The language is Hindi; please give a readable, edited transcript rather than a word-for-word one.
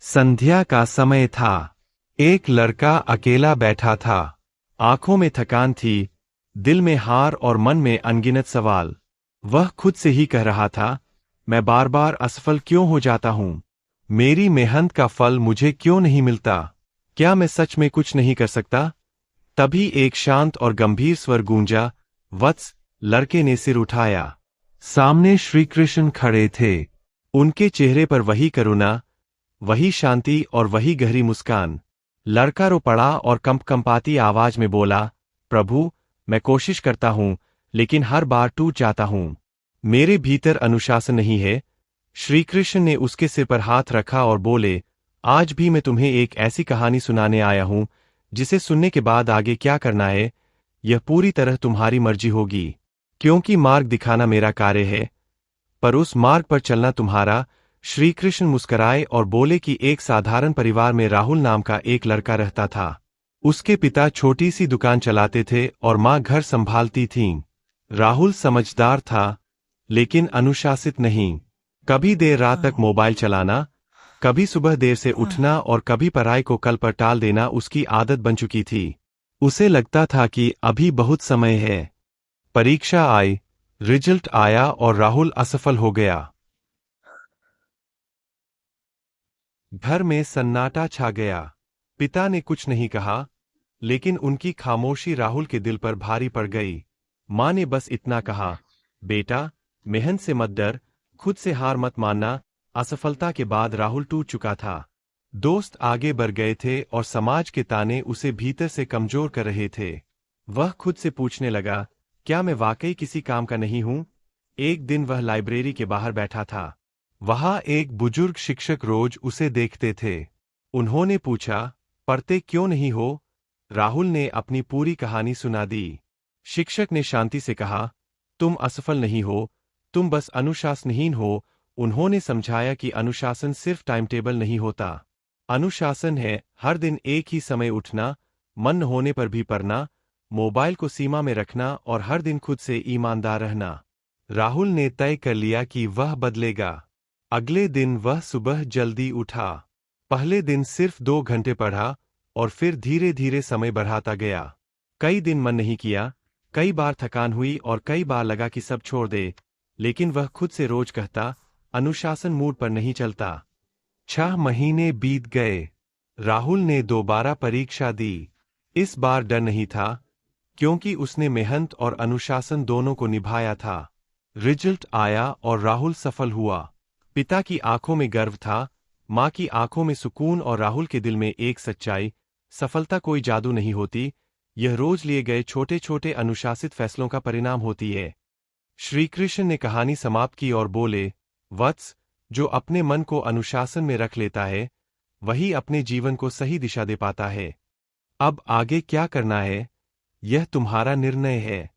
संध्या का समय था। एक लड़का अकेला बैठा था। आंखों में थकान थी, दिल में हार और मन में अनगिनत सवाल। वह खुद से ही कह रहा था, मैं बार बार असफल क्यों हो जाता हूं? मेरी मेहनत का फल मुझे क्यों नहीं मिलता? क्या मैं सच में कुछ नहीं कर सकता? तभी एक शांत और गंभीर स्वर गूंजा, वत्स। लड़के ने सिर उठाया। सामने श्री कृष्ण खड़े थे। उनके चेहरे पर वही करुणा, वही शांति और वही गहरी मुस्कान। लड़का रो पड़ा और कंपकंपाती आवाज में बोला, प्रभु, मैं कोशिश करता हूं, लेकिन हर बार टूट जाता हूं। मेरे भीतर अनुशासन नहीं है। श्रीकृष्ण ने उसके सिर पर हाथ रखा और बोले, आज भी मैं तुम्हें एक ऐसी कहानी सुनाने आया हूं, जिसे सुनने के बाद आगे क्या करना है, यह पूरी तरह तुम्हारी मर्जी होगी। क्योंकि मार्ग दिखाना मेरा कार्य है, पर उस मार्ग पर चलना तुम्हारा। श्रीकृष्ण मुस्कराए और बोले कि एक साधारण परिवार में राहुल नाम का एक लड़का रहता था। उसके पिता छोटी सी दुकान चलाते थे और माँ घर संभालती थीं। राहुल समझदार था, लेकिन अनुशासित नहीं। कभी देर रात तक मोबाइल चलाना, कभी सुबह देर से उठना और कभी पढ़ाई को कल पर टाल देना उसकी आदत बन चुकी थी। उसे लगता था कि अभी बहुत समय है। परीक्षा आई, रिजल्ट आया और राहुल असफल हो गया। घर में सन्नाटा छा गया। पिता ने कुछ नहीं कहा, लेकिन उनकी खामोशी राहुल के दिल पर भारी पड़ गई। माँ ने बस इतना कहा, बेटा, मेहनत से मत डर, खुद से हार मत मानना। असफलता के बाद राहुल टूट चुका था। दोस्त आगे बढ़ गए थे और समाज के ताने उसे भीतर से कमजोर कर रहे थे। वह खुद से पूछने लगा, क्या मैं वाकई किसी काम का नहीं हूं? एक दिन वह लाइब्रेरी के बाहर बैठा था। वहां एक बुजुर्ग शिक्षक रोज उसे देखते थे। उन्होंने पूछा, पढ़ते क्यों नहीं हो? राहुल ने अपनी पूरी कहानी सुना दी। शिक्षक ने शांति से कहा, तुम असफल नहीं हो, तुम बस अनुशासनहीन हो। उन्होंने समझाया कि अनुशासन सिर्फ टाइम टेबल नहीं होता। अनुशासन है हर दिन एक ही समय उठना, मन न होने पर भी पढ़ना, मोबाइल को सीमा में रखना और हर दिन खुद से ईमानदार रहना। राहुल ने तय कर लिया कि वह बदलेगा। अगले दिन वह सुबह जल्दी उठा। पहले दिन सिर्फ 2 घंटे पढ़ा और फिर धीरे धीरे समय बढ़ाता गया। कई दिन मन नहीं किया, कई बार थकान हुई और कई बार लगा कि सब छोड़ दे, लेकिन वह खुद से रोज कहता, अनुशासन मूड पर नहीं चलता। 6 महीने बीत गए। राहुल ने दोबारा परीक्षा दी। इस बार डर नहीं था, क्योंकि उसने मेहनत और अनुशासन दोनों को निभाया था। रिजल्ट आया और राहुल सफल हुआ। पिता की आंखों में गर्व था, माँ की आंखों में सुकून और राहुल के दिल में एक सच्चाई, सफलता कोई जादू नहीं होती, यह रोज लिए गए छोटे छोटे अनुशासित फैसलों का परिणाम होती है। श्रीकृष्ण ने कहानी समाप्त की और बोले, वत्स, जो अपने मन को अनुशासन में रख लेता है, वही अपने जीवन को सही दिशा दे पाता है। अब आगे क्या करना है, यह तुम्हारा निर्णय है।